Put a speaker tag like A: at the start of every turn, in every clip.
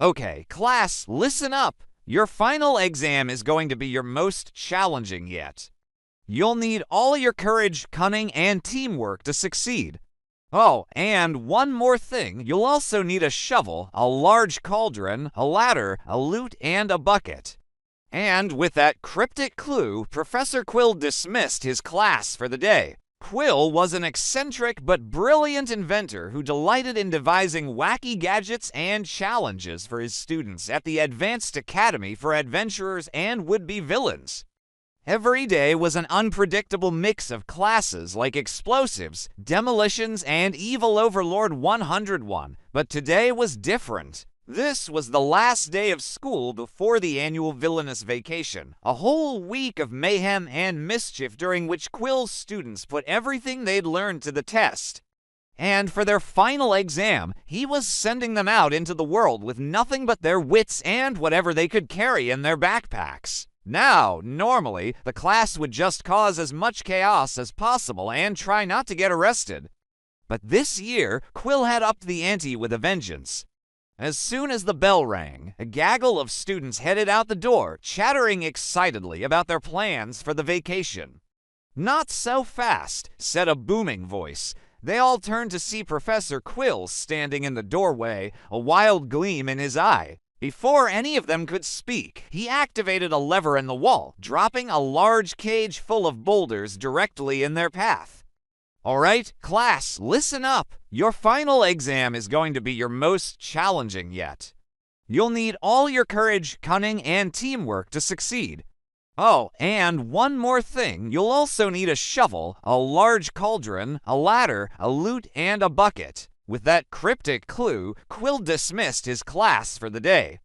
A: Okay, class, listen up. Your final exam is going to be your most challenging yet. You'll need all your courage, cunning, and teamwork to succeed. Oh, and one more thing, you'll also need a shovel, a large cauldron, a ladder, a lute, and a bucket. And with that cryptic clue, Professor Quill dismissed his class for the day. Quill was an eccentric but brilliant inventor who delighted in devising wacky gadgets and challenges for his students at the Advanced Academy for Adventurers and Would-Be Villains. Every day was an unpredictable mix of classes like explosives, demolitions, and Evil Overlord 101, but today was different. This was the last day of school before the annual villainous vacation, a whole week of mayhem and mischief during which Quill's students put everything they'd learned to the test. And for their final exam, he was sending them out into the world with nothing but their wits and whatever they could carry in their backpacks. Now, normally, the class would just cause as much chaos as possible and try not to get arrested. But this year, Quill had upped the ante with a vengeance. As soon as the bell rang, a gaggle of students headed out the door, chattering excitedly about their plans for the vacation. "Not so fast," said a booming voice. They all turned to see Professor Quill standing in the doorway, a wild gleam in his eye. Before any of them could speak, he activated a lever in the wall, dropping a large cage full of boulders directly in their path. All right, class, listen up. Your final exam is going to be your most challenging yet. You'll need all your courage, cunning, and teamwork to succeed. Oh, and one more thing, you'll also need a shovel, a large cauldron, a ladder, a lute, and a bucket. With that cryptic clue, Quill dismissed his class for the day.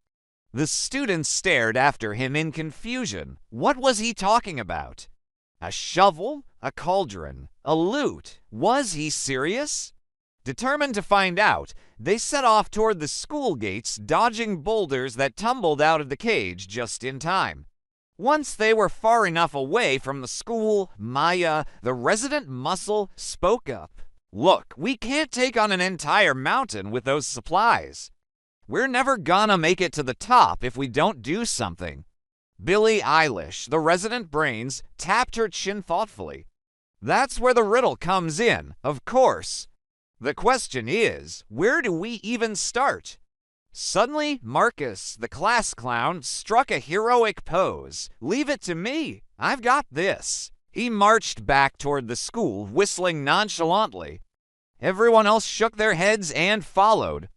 A: The students stared after him in confusion. What was he talking about? A shovel? A cauldron? A lute? Was he serious? Determined to find out, they set off toward the school gates, dodging boulders that tumbled out of the cage just in time. Once they were far enough away from the school, Maya, the resident muscle, spoke up. "Look, we can't take on an entire mountain with those supplies. We're never gonna make it to the top if we don't do something." Billie Eilish, the resident brains, tapped her chin thoughtfully. "That's where the riddle comes in, of course. The question is, where do we even start?" Suddenly, Marcus, the class clown, struck a heroic pose. "Leave it to me. I've got this." He marched back toward the school, whistling nonchalantly. Everyone else shook their heads and followed.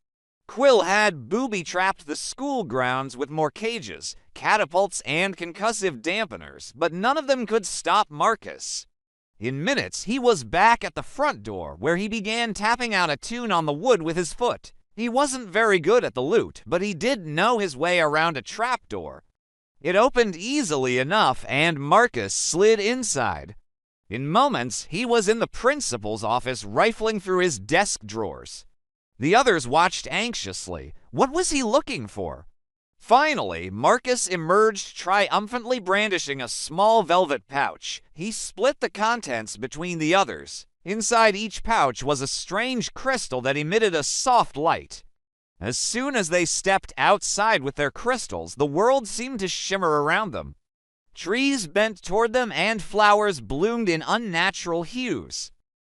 A: Quill had booby-trapped the school grounds with more cages, catapults, and concussive dampeners, but none of them could stop Marcus. In minutes, he was back at the front door, where he began tapping out a tune on the wood with his foot. He wasn't very good at the lute, but he did know his way around a trapdoor. It opened easily enough, and Marcus slid inside. In moments, he was in the principal's office rifling through his desk drawers. The others watched anxiously. What was he looking for? Finally, Marcus emerged triumphantly brandishing a small velvet pouch. He split the contents between the others. Inside each pouch was a strange crystal that emitted a soft light. As soon as they stepped outside with their crystals, the world seemed to shimmer around them. Trees bent toward them and flowers bloomed in unnatural hues.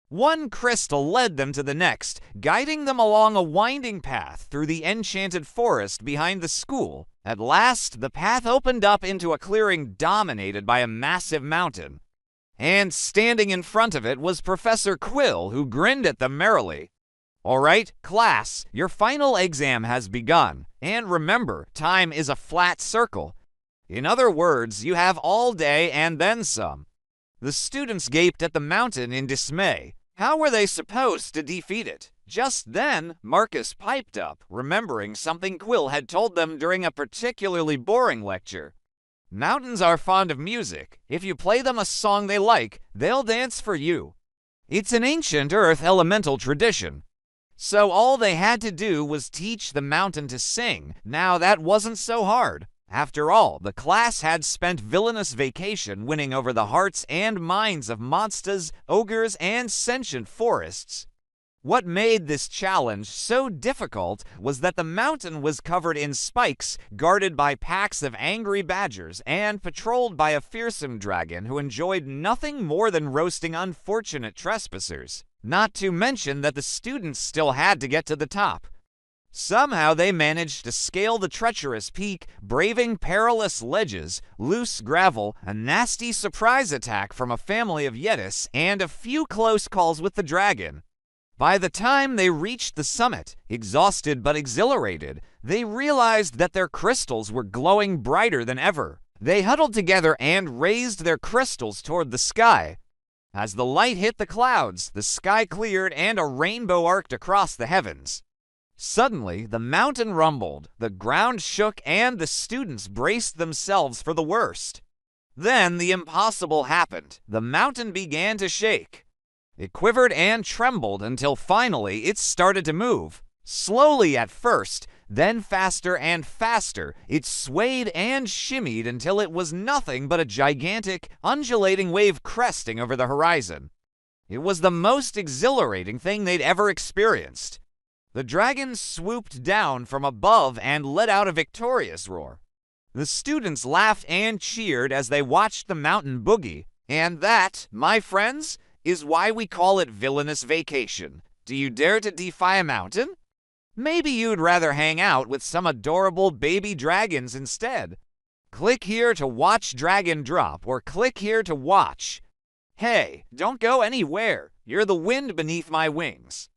A: One crystal led them to the next, guiding them along a winding path through the enchanted forest behind the school. At last, the path opened up into a clearing dominated by a massive mountain. And standing in front of it was Professor Quill, who grinned at them merrily. "All right, class, your final exam has begun. And remember, time is a flat circle. In other words, you have all day and then some." The students gaped at the mountain in dismay. How were they supposed to defeat it? Just then, Marcus piped up, remembering something Quill had told them during a particularly boring lecture. "Mountains are fond of music. If you play them a song they like, they'll dance for you. It's an ancient Earth elemental tradition." So all they had to do was teach the mountain to sing. Now that wasn't so hard. After all, the class had spent villainous vacation winning over the hearts and minds of monsters, ogres, and sentient forests. What made this challenge so difficult was that the mountain was covered in spikes, guarded by packs of angry badgers, and patrolled by a fearsome dragon who enjoyed nothing more than roasting unfortunate trespassers. Not to mention that the students still had to get to the top. Somehow they managed to scale the treacherous peak, braving perilous ledges, loose gravel, a nasty surprise attack from a family of Yetis, and a few close calls with the dragon. By the time they reached the summit, exhausted but exhilarated, they realized that their crystals were glowing brighter than ever. They huddled together and raised their crystals toward the sky. As the light hit the clouds, the sky cleared and a rainbow arced across the heavens. Suddenly, the mountain rumbled, the ground shook, and the students braced themselves for the worst. Then the impossible happened. The mountain began to shake. It quivered and trembled until finally it started to move. Slowly at first, then faster and faster, it swayed and shimmied until it was nothing but a gigantic, undulating wave cresting over the horizon. It was the most exhilarating thing they'd ever experienced. The dragon swooped down from above and let out a victorious roar. The students laughed and cheered as they watched the mountain boogie, and that, my friends, is why we call it Villainous Vacation. Do you dare to defy a mountain? Maybe you'd rather hang out with some adorable baby dragons instead. Click here to watch Dragon Drop, or click here to watch. Hey, don't go anywhere. You're the wind beneath my wings.